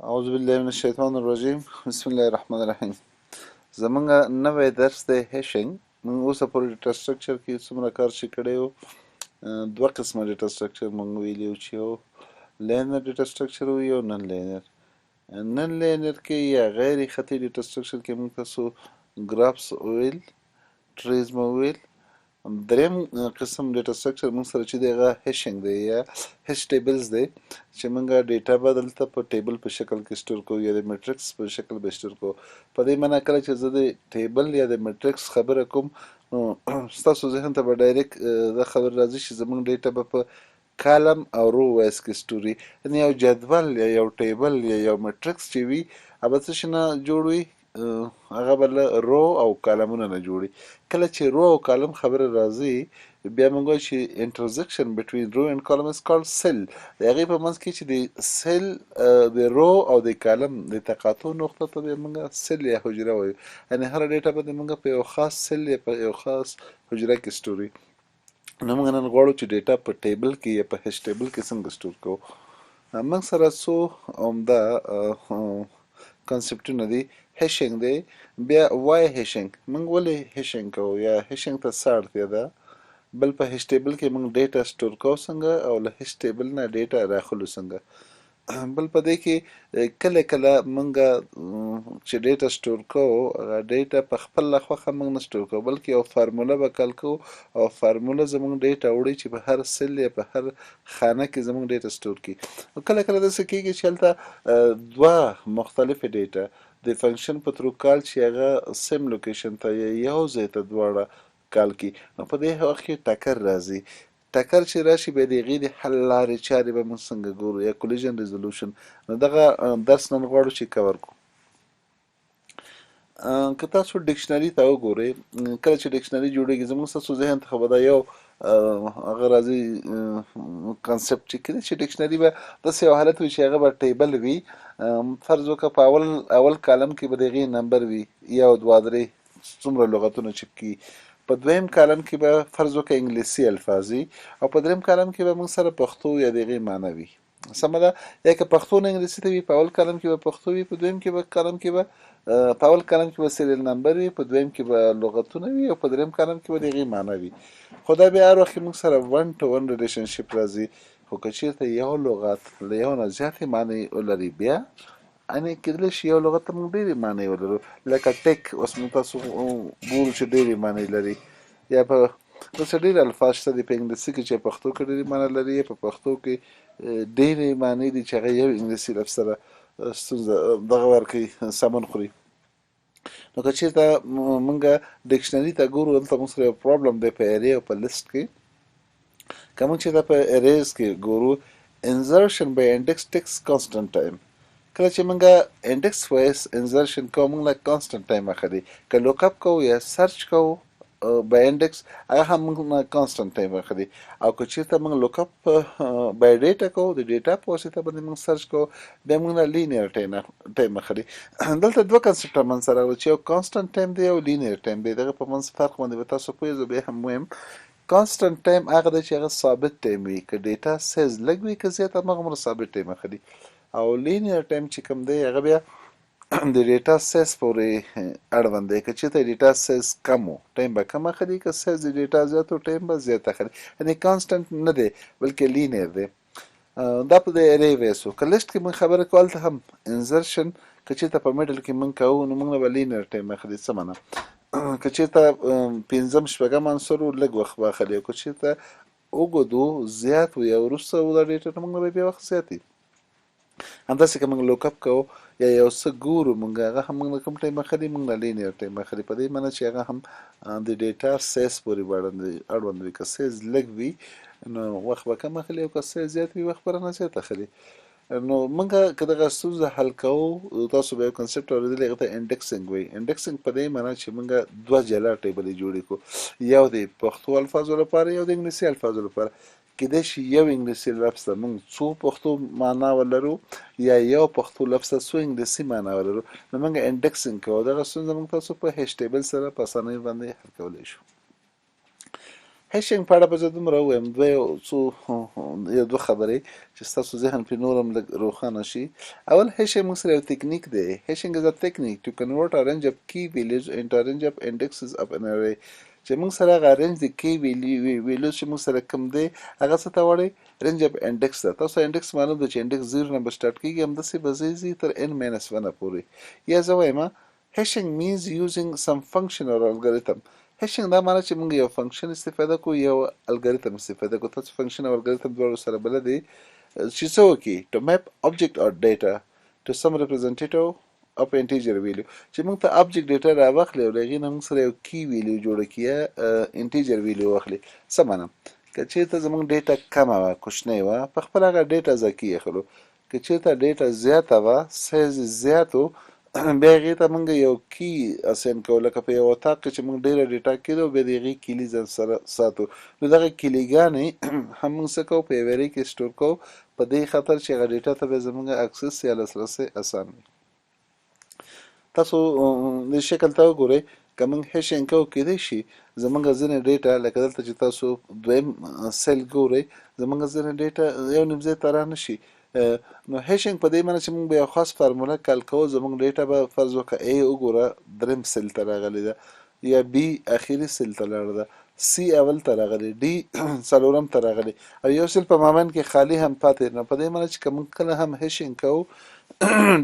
أعوذ بالله من الشيطان الرجيم بسم الله الرحمن الرحیم. زمونږ نوی درس دی هیشنګ. موږ اوسه پورې ډیټا سټرکچر کې څومره کار چې کړی وو، دوه قسمه ډیټا سټرکچر موږ ویلي وو چې یو لینر ډیټا سټرکچر وي او نن لینر. نن لینر کې یا غیر خطي ډیټا سټرکچر کې موږ تاسو ګرافس ویل، ټریز مو ویل. دریم قسم ډیټا سټرکچر موږ سره چې دی هغه هیشنګ دی یا هیش ټیبلز دی چې موږ ډیټا به دلته په ټیبل په شکل کې سټور کوو یا د میټرکس په شکل به سټور کوو. په دې معنی کله چې زه د ټیبل یا د میټرکس خبره کوم نو ستاسو ذهن ته به ډایرکټ دا خبر راځي چې زموږ ډیټا به په کالم او رو وایس کې سټور وي، یعنې یو جدول یا یو ټیبل یا یو میټرکس چې وي هغه څه شي نه جوړ وي، هغه به له رو او کالمونه نه جوړي. کله چې رو او کالم خبره راځي بیا موږ وایو چې انټرسیکشن بټوین رو اینډ کالم از کالډ سیل. د هغې په منځ کې چې د سیل د رو او د کالم د تقاطع نقطه ته بیا موږ سیل یا حجره وایو، یعنې هره ډیټا به موږ په یو خاص سیل یا په یو خاص حجره کې سټور وي. نو موږ نن غواړو چې ډیټا په ټیبل کې یا په هیش ټیبل کې څنګه سټور کوو. موږ سره څو عمده کنسپټونه دي. هیشنګ دی، بیا وای هیشنګ. موږ ولې هیشنګ کوو یا هیشنګ ته څه اړتیا ده؟ بل په هیش ټیبل کې موږ ډیټا سټور کوو څنګه او له هیش ټیبل نه ډیټا راخلو څنګه. بل په دې کې کله کله موږ چې ډیټا سټور کوو هغه ډیټا په خپل خوښه موږ نه سټور کوو، بلکې یو فارموله به کال کوو او فارموله زموږ ډیټا وړي چې په هر سیل یا په هر خانه کې زموږ ډیټا سټور کړي. کله کله داسې کېږي چې هلته دوه مختلفې ډیټا د فنکشن په ترو کال چې هغه سیم لوکیشن ته یا یو ځای ته دواړه کال کړي، نو په دې وخت کې ټکر راځي. ټکر چې راشي بیا د هغې د حل لارې چارې به موږ څنګه ګورو یا کولیژن ریزولوشن. نو دغه درس نن غواړو چې کور کړو. که تاسو ډکشنري ته وګورئ، کله چې ډکشنري جوړېږي زموږ ستاسو ذهن ته خو به دا یو هغه راځي کنسپټ چې کله چې ډکشنري به داسې یو حالت وي چې هغه به ټیبل وي. فرض وکړه په اول کالم کې به د هغې نمبر وي، یو دوه درې څومره لغتونه چې کي. په دویم کالم کې به فرض وکړه انګلیسي الفاظ وي او په دریم کالم کې به موږ سره پښتو یا د هغې معنی وي. سمه ده؟ یا که پښتو نه انګلیسي ته وي په اول کالم کې به پښتو وي، په دویم کې به کالم کې به په اول کالم کې به سیریل نمبر وي، په دویم کې به لغتونه وي او په دریم کالم کې به د هغې معنی وي. خو دا بیا هر وخت موږ سره ون ټو ون ریلیشنشپ راځي. خو که چېرته یو لغت له یو نه زیاتې معنی ولري بیا یعنې کېدلی شي یو لغت ته موږ ډېرې معنی ولرو، لکه ټیک اوس موږ تاسو ګورو چې ډېرې معنی لري. یا په داسې ډېر الفاظ شته دي په انګلیسي کې چې پښتو کې ډېرې معنی لري، یا په پښتو کې ډېرې معنی دي چې هغه یو انګلیسي لفظ سره ستونزه دغه ورکوي، سمون خوري. نو که چېرته موږ ډکشنري ته ګورو دلته موږ سره یو پرابلم دی په ایرې او په لیست کې. که موږ چېرته په ایریز کې ګورو انزرشن بای انډکس ټیکس کانسټنټ ټایم. کله چې موږ انډکس وایس انزرشن کوو موږ له کانسټنټ ټایم اخلي. که لوک اپ کوو یا سرچ کوو بای انډکس هغه هم موږ نه کانسټنټ ټایم اخلي. او که چېرته موږ لوک اپ بای ډیټا کوو د ډیټا په واسطه باندې موږ سرچ کوو بیا موږ نه لینیر ټایم اخلي. دلته دوه کنسپټه منځ ته راغلي چې یو کانسټنټ ټایم دی او لینیر ټایم دی. دغه په منځ فرق باندې به تاسو پوهېږئ. بیا هم ویم کانسټنټ ټایم هغه دی چې هغه ثابت ټایم وي، که ډیټا سیز لږ وي که زیات هماغومره ثابت ټایم اخلي. او لینیر ټایم چې کوم دی هغه بیا د ډیټا سیز پورې اړوند دی. که چېرته ډیټا سیز کم و ټایم به کم اخلي، که سیز د ډیټا زیات و ټایم به زیات اخلي. یعنې کانسټنټ نه دی بلکې لینیر دی. دا په د ایرې ویس و. که لیسټ کې موږ خبره کوو هلته هم انزرشن که چېرته په میډل کې موږ کوو نو موږ نه به لینیر ټایم اخلي. څه معنا؟ که چېرته پنځم شپږم عنصر و لږ وخت به اخلي، او که چېرته اوږد و زیات و یا وروسته و دا ډیټا نو موږ نه به بیا وخت زیات وي. همداسې که موږ لوک اپ کوو یا یو څه ګورو موږ هغه هم موږ نه کوم ټایم اخلي، موږ نه لینیر ټایم اخلي. په دې معنی چې هغه هم د ډیټا سیز پورې اړوند وي. که سیز لږ وي نو وخت به کم اخلي، او که سیز زیات وي وخت به رانه زیات اخلي. نو موږ که دغه ستونزه حل کوو تاسو به یو کنسپټ اورېدلی هغه ته انډکسنګ وایي. انډکسنګ په دې معنی چې موږ دوه جلا ټیبلې جوړې کړو، یو د پښتو الفاظو لپاره یو د انګلیسي الفاظو لپاره. کېدای شي یو انګلیسي لفظ ته موږ څو پښتو معنا ولرو یا یو پښتو لفظ ته څو انګلیسي معنا ولرو. نو موږ انډکسنګ کوو. دغه ستونزه موږ تاسو په هیش ټیبل سره په اسانۍ باندې حل کولی شو. هیشنګ په اړه به زه دومره ووایم یو دوه خبرې چې ستاسو ذهن پرې نور هم لږ روښانه شي. اول هیشنګ موږ سره یو تکنیک دی. هیشنګ از ا تکنیک to convert a range of key values into a range of indexes of an array. چې موږ سره هغه رنج د کی ویلیوز چې موږ سره کوم دی هغه څه ته وایي؟ رنج اف انډکس ده. تاسو انډکس معلوم ده چې انډکس 0 نه به سټارټ کېږي، همداسې به ځي تر n minus 1 پورې. یا زه وایم hashing means using some function or algorithm. هیشنګ دا معنی چې موږ یو فنکشن استفاده کوو یو الګوریتم استفاده کوو. تاسو فنکشن او الګوریتم دواړو سره بلد دي چې څه وکړي to map object or data to some representative of integer value. چې موږ ته object data راواخلي او له هغې نه موږ سره یو key value جوړه کړي یا integer value واخلي. څه معنی؟ که چېرته زموږ ډیټا کمه وه، کوچنۍ وه، په خپله هغه ډیټا ذکي اخلو. که چېرته ډیټا زیاته وه، سایز یې زیات و، بیا هغې ته موږ یو کی اساین کوو. لکه په یو اتاق کې چې موږ ډېره ډیټا کېدو بیا د هغې کیلي ځان سره ساتو. نو دغه کیلیګانې هم موږ څه کوو؟ په یو ایرې کې سټور کوو، په دې خاطر چې هغه ډیټا ته بیا زموږ اکسس یا لاسرسی اسان وي. تاسو د شکل ته وګورئ، که موږ هیشنګ کوو کیدای شي زموږ ځینې ډیټا لکه دلته چې تاسو دویم سیل ګورئ زموږ ځینې ډیټا یو نیم ځای ته رانه شي. نو هیشنګ په دې معنی چې موږ به یو خاص فارموله کال کوو، زموږ ډیټا به فرض وکړه A وګوره دریم سیل ته راغلی ده، یا B اخري سیل ته لاړه ده، C اول ته راغلی، D څلورم ته راغلی، او یو سیل په مابین کې خالی هم پاتې نه. په دې معنی چې که موږ کله هم هیشنګ کوو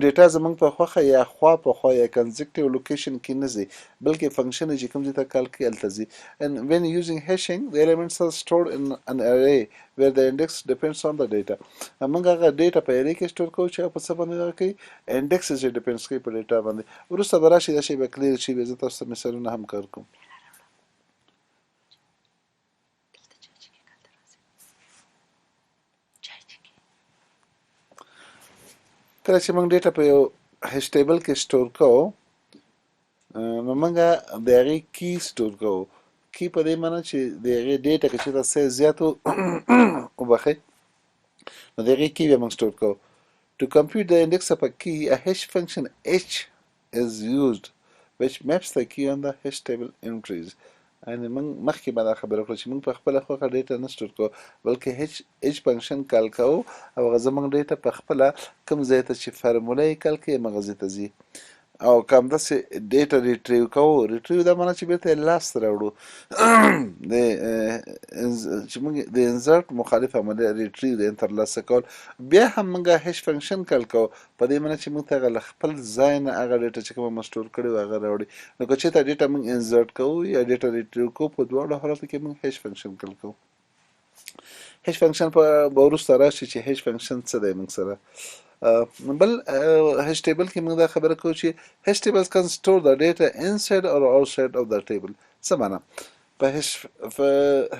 ډیټا زموږ په خوښه یا خوا په خوا یا کنزیکټیو لوکیشن کې نه ځي، بلکې فنکشن چې کوم ځای ته کال کوي هلته ځي. And when using hashing, the elements are stored in an array where the index depends on the data. موږ هغه ډیټا په array کې سټور کوو چې هغه په څه باندې دغه کوي؟ انډکس چې ډیپینډس کوي په ډیټا باندې. وروسته به راشي دا شی به کلیر شي، بیا زه تاسو ته مثالونه هم کار کوم. کله چې موږ ډیټا په یو هیش ټیبل کې سټور کوو نو موږ د هغې کی سټور کوو. کی په دې معنی چې د هغې ډیټا که چېرته سایز زیات وبخئ نو د هغې کی بیا موږ سټور کوو. To compute the index of a key, a hash function h is used which maps the key on the hash table entries. یعنې موږ مخکې به دا خبره وکړو چې موږ په خپله خوښه ډیټا نه سټور کوو، بلکې هیچ فنکشن کال کوو او هغه زموږ ډیټا په خپله کوم ځای ته چې فارموله یې کال کوي همغه ځای ته ځي. او که همداسې ډیټا ریټریو کوو، ریټریو دا معنی چې بېرته یې لاسته راوړو چې موږ د انزرټ مخالف عملیه ریټریو د ترلاسه کول، بیا هم موږ هیچ فنکشن کال کوو په دې معنی چې موږ ته هغه له خپل ځای نه هغه ډیټا چې کومه موږ سټور کړې وي هغه راوړي. نو که چېرته ډیټا موږ انزرټ کوو یا ډیټا ریټریو کوو، په دواړو حالاتو کې موږ هیچ فنکشن کال کوو. هیچ فنکشن به وروسته راشي چې هیچ فنکشن څه دی موږ سره. بل هیش ټیبل کې موږ دا خبره کوو چې هیش ټیبلز can store the data inside or outside of the table. څه معنی؟ په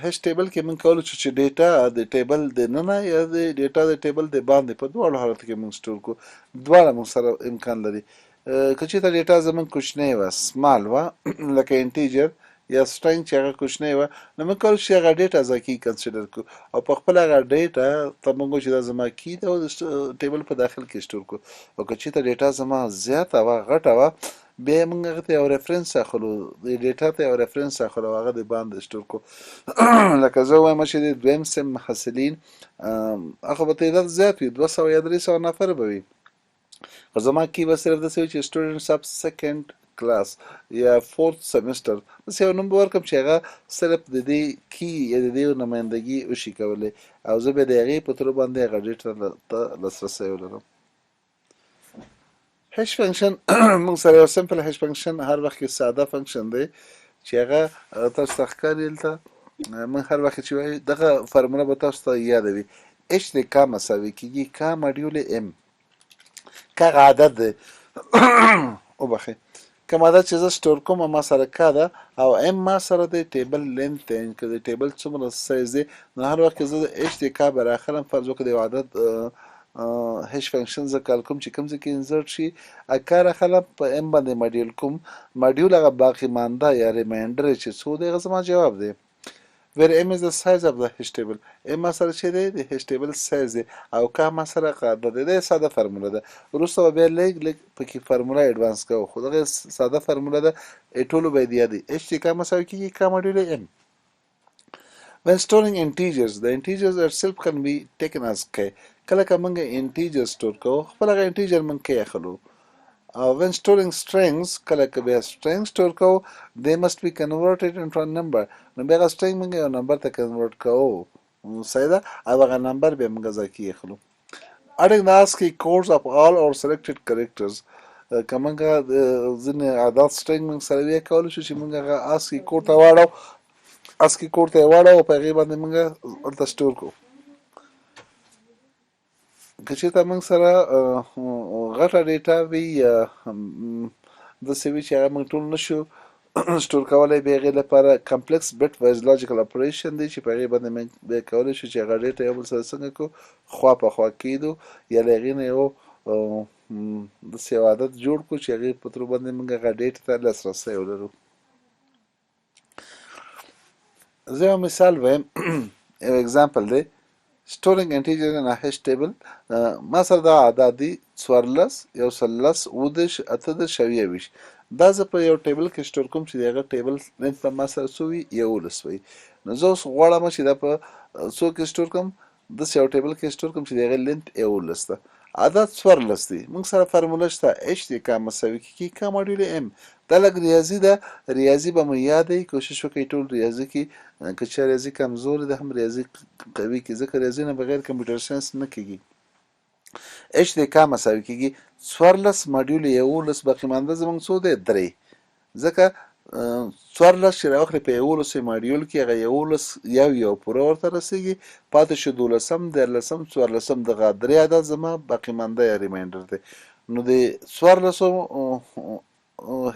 هیش ټیبل کې موږ کولی شو چې ډیټا د ټیبل د ننه یا د ډیټا د ټیبل د باندې په دواړو حالاتو کې موږ سټور کړو. دواړه موږ سره امکان لري. که چېرته ډیټا زموږ کوچنۍ وه، سمال وه، لکه انټیجر یا سټرنګ چې هغه کوچنۍ وه، نو موږ کولی شو هغه ډیټا از کی کنسیډر کړو او په خپله هغه ډیټا ته موږ وایو چې دا زما کی ده او د ټیبل په داخل کې سټور کړو. او که چېرته ډیټا زما زیاته وه، غټه وه، بیا موږ هغه ته یو ریفرنس اخلو، د ډیټا ته یو ریفرنس اخلو او هغه د باندې سټور کړو. لکه زه وایم چې د دویم سیم محصلین هغه به تعداد زیات وي، 200 یا 300 نفر به وي، خو زما کی به صرف داسې وي چې سټوډنټس اف سیکنډ کلاس یا فورث سیمسټر، داسې یو نوم به ورکړم چې هغه صرف د دې کی یا د دې نمایندګي وشي کولی او زه بیا د هغې په تور باندې هغه ډیټا ته لاسرسی ولرم. هیش فنکشن موږ سره یو سمپل هیش فنکشن هر وخت کې ساده فنکشن دی چې هغه تاسو ته ښکاري. دلته موږ هر وخت چې وایو دغه فارموله به تاسو ته یاده وي، اچ د کا مساوي کېږي کا ماډیول ام. که هغه عدد دی وبخئ، کوم عدد چې زه سټور کوم ما سره کا ده او ام ما سره د ټیبل لینث دی، که د ټیبل څومره سایز دی، نو هر وخت کې زه د اچ د کا به راخلم. فرض وکړه د یو عدد هیش فنکشن زه کال کوم چې کوم ځای کې انزرټ شي، کار اخلم په ام باندې ماډیول کوم. ماډیول هغه باقي مانده یا ریمایندر چې څو دی هغه زما جواب دی. where m is the size of the hash table. m ما سره چې دی د hash table size دی او که ما سره قاعده دی. دا ساده فرموله ده. وروسته به بیا لږ پکې فرموله اډوانس کوو، خو دغه ساده فرموله ده ټولو باید یاد وي. h چې کا مساوي کېږي کا ماډیول m. when storing integers the integers itself can be taken as k کله که موږ integer store کوو خپل هغه integer موږ k اخلو when storing strings کله که بیا string store کوو they must be converted into a number نو بیا هغه string موږ یو نمبر ته convert کوو صحیح ده او هغه نمبر بیا موږ ځای کې اخلو adding the ASCII codes of all our selected characters که موږ ځینې عدد string موږ سره ویې کولی شو چې موږ هغه ASCII code ته واړو ASCII code ته یې واړو او په هغې باندې موږ هلته سټور کړو که چېرته موږ سره غټه ډیټا وي یا داسې وي چې هغه موږ ټول نه شو سټور کولی بیا هغې لپاره کمپلیکس بټ وایز لاجیکل اپریشن دی چې په هغې باندې موږ بیا کولی شو چې هغه ډیټا یو بل سره څنګه کړو خوا په خوا کېدو یا له هغې نه یو داسې یو عادت جوړ کړو چې هغې په تر باندې موږ هغه ډیټا ته لاسرسی ولرو زه یو مثال وایم یو اگزامپل دی storing integer in a hash table ما سره دا عدد دي 14 یو سلس 19 18 او 20 دا زه په یو ټیبل کې سټور کوم چې دغه ټیبل لینث په ما سره څو وي 11 وي نو زه اوس غواړم چې دا په څو کې سټور کوم داسې یو ټیبل کې سټور کوم چې دغه لینث 11 ده عدد 14 دی موږ سره فرموله شته h د کا مساوي کیږي کا ماډیول m دا لږ ریاضي ده ریاضي به مو یادوي کوشش وکړئ ټول ریاضي کې که چا ریاضي کمزورې ده هم ریاضي قوي کړي ځکه ریاضي نه بغیر کمپیوټر ساینس نه کېږي h د کا مساوي کیږي 14 ماډیول 11 باقي مانده زموږ څو دی 3 ځکه 14 چې راوخلې په 11 ماډیول کې هغه 11 یو پوره ورته رسېږي پاتې شو 12 13 14 دغه 3 عدد زما باقي مانده یا ریمایندر دی نو د 14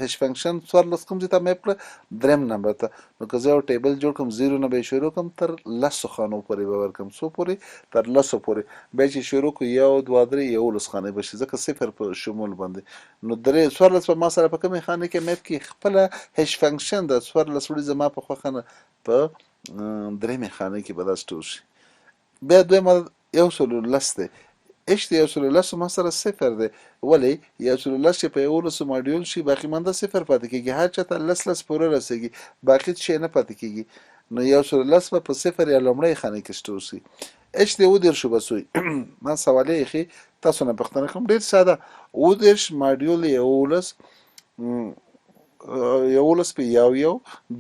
هش فنکشن 14 کوم ځای ته میپ کړه دریم نمبر ته نو که زه یو ټیبل جوړ کړم 0 نه به یې شروع کړم تر 10 خانو پورې به ورکړم څو پورې تر 10 پورې بیا چې شروع کړو 1 2 3 11 خانې به شي ځکه صفر په شمول باندې نو 14 په ما سره په کومې خانې کې میپ کې خپله هش فنکشن د 14 وړي زما په خوښه نه په درېیمې خانې کې به دا سټور شي بیا دویم عدد 110 دی h د 110 ما سره صفر دی ولې 110 چې په 11 ماډیول شي باقي مانده صفر پاتې کېږي هر چاته لس پوره رسېږي باقي شی نه پاتې کېږي نو 110 به په صفر یا لومړۍ خانې کې سټور شي h د 19 بس وي ما سوالې ایښي تاسو نه پوښتنه کوم ډېر ساده 19 ماډیول 11 په 1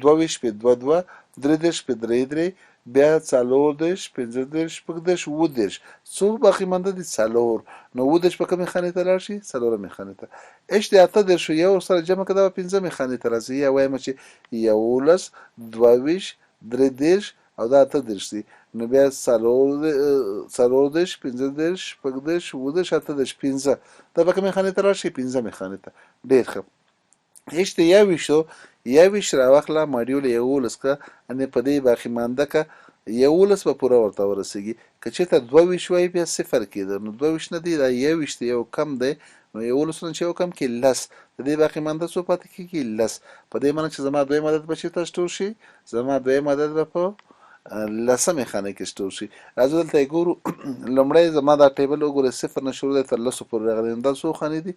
22 په 2 23 په 3 بیا 40 15 15 20 څو باقي مانده دي 4 نو 20 په کومې خانې ته لاړ شي 4مې خانې ته h د 18 شو یو سره جمع کړه په 5مې خانې ته راځي یا وایم چې 11 22 23 او دا 18 دي نو بیا 40 15 15 20 18 15 دا په کومې خانې ته راشي 5مې خانې ته ډېر ښه h د 21 راوخله ماډیول 11 که ان په دې باقي مانده که 11 به پوره ورته ورسېږي که چېرته 22 وایي بیا صفر کېده نو 22 نه دی دا 21 یو کم دی نو 11 نه چې یو کم کې 10 د دې باقي مانده څو پاتې کېږي 10 په دې معنی چې زما دویم عدد به چېرته سټور شي زما دویم عدد به په 10مې خانې کې سټور شي راځو دلته یې ګورو لومړی زما دا ټیبل وګورئ صفر نه شروع دی تر 10 پورې راغلی دا څو خانې دي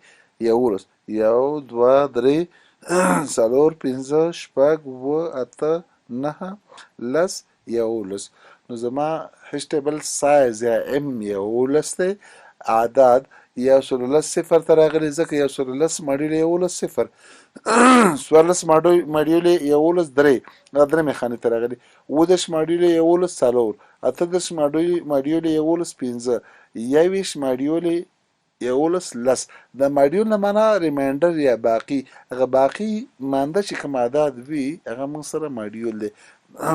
11 1 2 3 څلور 5 شپږ 8 9 10 11 نو زما هش ټیبل سایز یا ام 11 دی عدد 110 صفر ته راغلی ځکه 110 ماډیول 11 صفر 14 ماډیول 11 3 دا درېیمې خانې ته راغلی 19 ماډیول 11 4 18 ماډیول 11 5 21 ماډیول 11 لس د ماډیول نه معنا ریمایندر یا باقي هغه باقي مانده چې کوم عدد وي هغه موږ سره ماډیول دی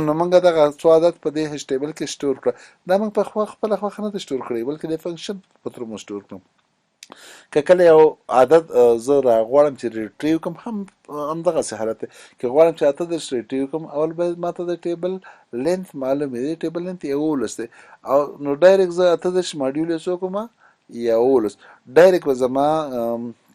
نو موږ دغه څو عدد په دې هش ټیبل کې سټور کړه دا موږ په خپله خوښه نه سټور کړی بلکې د فنکشن په تر مو سټور کړم که کله یو عدد زه راغواړم چې ریټریو کوم همدغسې حالت دی که غواړم چې 18 ریټریو کوم اول باید ماته د ټیبل لینث معلوم وي د ټیبل لینث 11 دی او نو ډایرکټ زه 18 ماډیول یې څو کومه 11 ډایرکټ به زما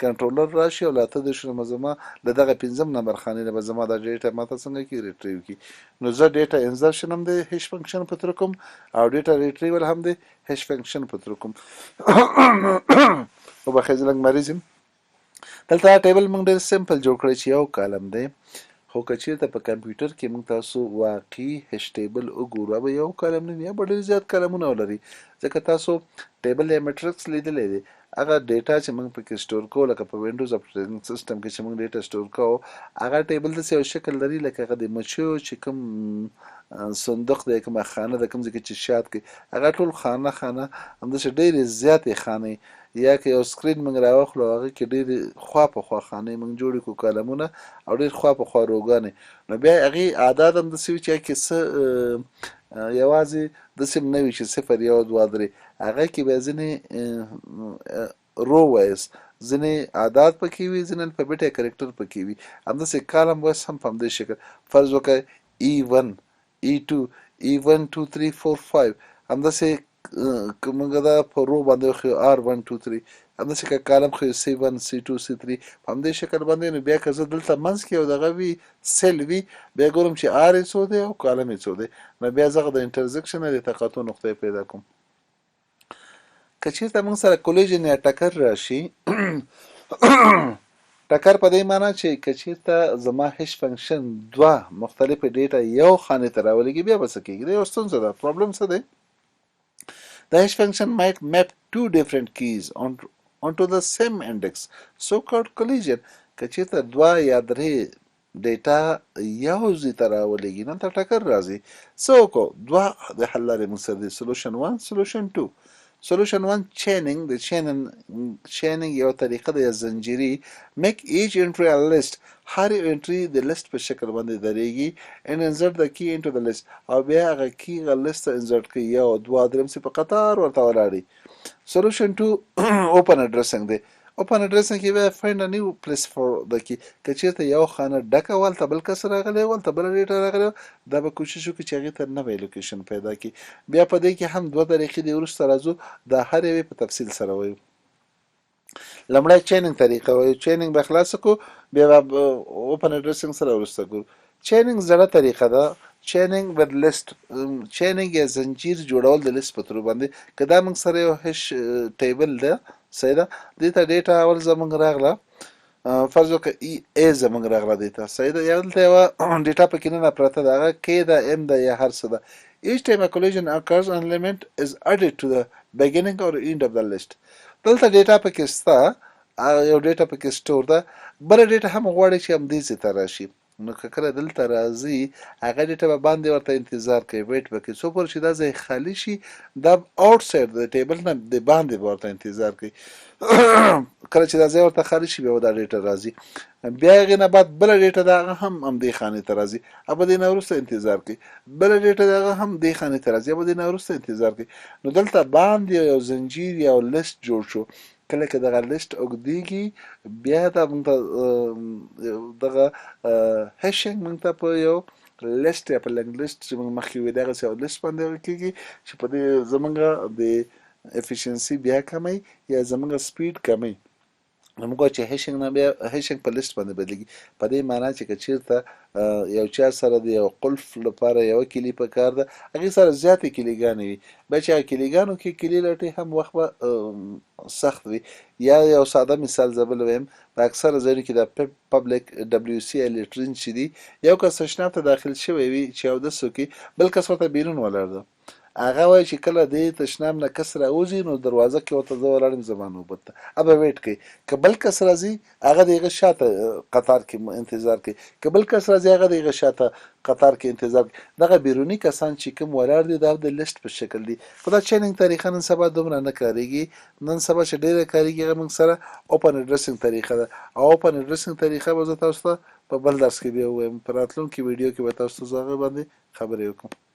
کنټرولر راشي او له 18 نه زما د دغه 5 نمبر خانې نه به زما دا ډیټا ماته څنګه کې ریټریو کی نو زه ډیټا انزرشن هم د هش فنکشن په تر کوم او ډیټا ریټریول هم د هش فنکشن په تر کوم او بخښه زلنګ مریضم دلته ټیبل موږ ډېر سمپل جوړ کړی چې یو کالم دی خو که چېرته په کمپیوټر کې موږ تاسو واقعي هش ټیبل وګورو به یو کالم نه وي یا به ډېر زیات کالمونه ولري ځکه تاسو ټیبل یا میټرکس لیدلی دی هغه ډیټا چې موږ پکې سټور کوو لکه په وینډوز اپریټینګ سیسټم کې چې موږ ډیټا سټور کوو هغه ټیبل داسې یو شکل لري لکه هغه د مچیو چې کوم صندوق دی کومه خانه د کوم ځای کې چې شات کوي هغه ټول خانه همداسې ډېرې زیاتې خانې یا که یو سکرین موږ راواخلو هغه کې ډېرې خوا په خوا خانې موږ جوړې کړو کالمونه او ډېر خوا په خوا روګانې نو بیا هغې اعداد هم داسې وي چې هغه کې څه یوازې داسې هم نه وي چې صفر یو دوه درې هغه کې بیا ځینې رو وایز ځینې اعداد پکې وي ځینې الفابیټ یا کرکټر پکې وي همداسې کالم وایز هم په همدې شکل فرض وکړه E1 E2 E1 2 3 4 5 همداسې که موږ دا په رو باندې وښیو R1 2 3 همداسې که کالم ښیو C1 C2 C3 په همدې شکل باندې نو بیا که زه دلته منځ کې یو دغه وي سیل وي بیا ګورم چې R یې څو دی او کالم یې څو دی نو بیا زه د انټرزکشن نه د تقاطع نقطه پیدا کوم که چېرته موږ سره کولیژن یا ټکر راشي ټکر په دې معنی چې که چېرته زما هش فنکشن دوه مختلفې ډیټا یو خانې ته راولېږي بیا به څه کېږي دا یو ستونزه ده پرابلم څه دی The hash function might map two different keys onto the same index, so-called collision. که چېرته دوه یا درې ډیټا یو ځای ته راولېږي نو ته ټکر راځي څه وکړو دوه د حل لارې موږ سره دي سولوشن 1 سولوشن 2 سولوشن 1 چیننګ د چیننګ یو طریقه ده یا زنجیري make each entry a list هر انټري د لیست په شکل باندې درېږي and insert the key into the list او بیا هغه کی هغه لیست ته انسرټ کوي یو دوه درې په قطار ورته ولاړي سولوشن 2 open addressing دی open addressing کې بیا find a new place for the key که چېرته یو خانه ډکه ولته بل کس راغلی ولته بله ډیټا راغلی دا به کوشش وکړي چې هغې ته نوی لوکیشن پیدا کړي بیا په دې کې هم دوه طریقې دي وروسته راځو دا هر یوې په تفصیل سره وایو لومړی چیننګ طریقه وایو چیننګ به خلاصه کړو بیا به اوپن اډرسینګ سره وروسته ګورو چیننګ زړه طریقه ده چیننګ ود لیست چیننګ یا زنجیر جوړول د لیست په تور باندې که دا موږ سره یو هش ټیبل ده صحیح ده دې ته ډیټا اول زموږ راغله فرض وکړه ای زموږ راغله دې ته صحیح ده یا دلته یوه ډیټا پکې نه پرته ده هغه کې ده ام ده یا هر څه ده each time a collision occurs an element is added to the beginning or end of the list دلته ډیټا پکې شته یو ډیټا پکې سټور ده بله ډیټا هم غواړي چې همدې ځای ته راشي نو که کله دلته راځي هغه ډیټا به باندې ورته انتظار کوي ویټ به کوي څو پورې چې دا ځای خالي شي دا آوټساید د ټیبل نه د باندې به ورته انتظار کوي کله چې دا ځای ورته خالي شي بیا دا ډیټا راځي بیا هغې نه بعد بله ډیټا د هغه هم همدې خانې ته راځي به دې نه وروسته انتظار کوي بله ډیټا د هغه هم دې خانې ته راځي به دې نه وروسته انتظار کوي نو دلته باندې یو زنجیر یو لیست جوړ شو کله که دغه لیست اوږدېږي بیا دا موږ ته دغه هشنګ موږ ته په یو لیست یا په لنګ لیست چې موږ مخکې وي دغسې یو لیست باندې هغه کېږي چې په دې زموږ د افیشنسي بیا کمی یا زموږ سپیډ کمی نو موږ وایو چې هشنګ نه بیا هشنګ په لیست باندې بدلېږي په دې معنا چې که چېرته یو چا سره د یو قلف لپاره یوه کلي په کار ده هغې سره زیاتې کلیګانې وي بیا چې هغه کلیګانو کې کلي لټوي هم وخت به سخت وي یا یو ساده مثال زه بل وایم په اکثره ځایونو کې د پبلیک WC لیټرین چې دي یو کس تشناب ته داخل شوی وي چې اودس وکړي بل کس ورته بیرون ولاړ ده هغه وایي چې کله دې تشناب نه کس راوځي نو دروازه کې ورته زه ولاړ یم زما نوبت ته به ویټ کوي که بل کس راځي هغه د هغه شاته قطار کې انتظار کوي که بل کس راځي هغه د هغه شاته قطار کې انتظار کوي دغه بیروني کسان چې کوم ولاړ دي دا د لیست په شکل دي خو دا چیننګ طریقه نن سبا دومره نه کارېږي نن سبا چې ډېره کارېږي هغه موږ سره اوپن اډرسینګ طریقه ده او اوپن اډرسینګ طریقه به زه تاسو ته په بل درس کې بیا ووایم په راتلونکي ویډیو کې به تاسو ته زه هغه باندې خبرې وکړم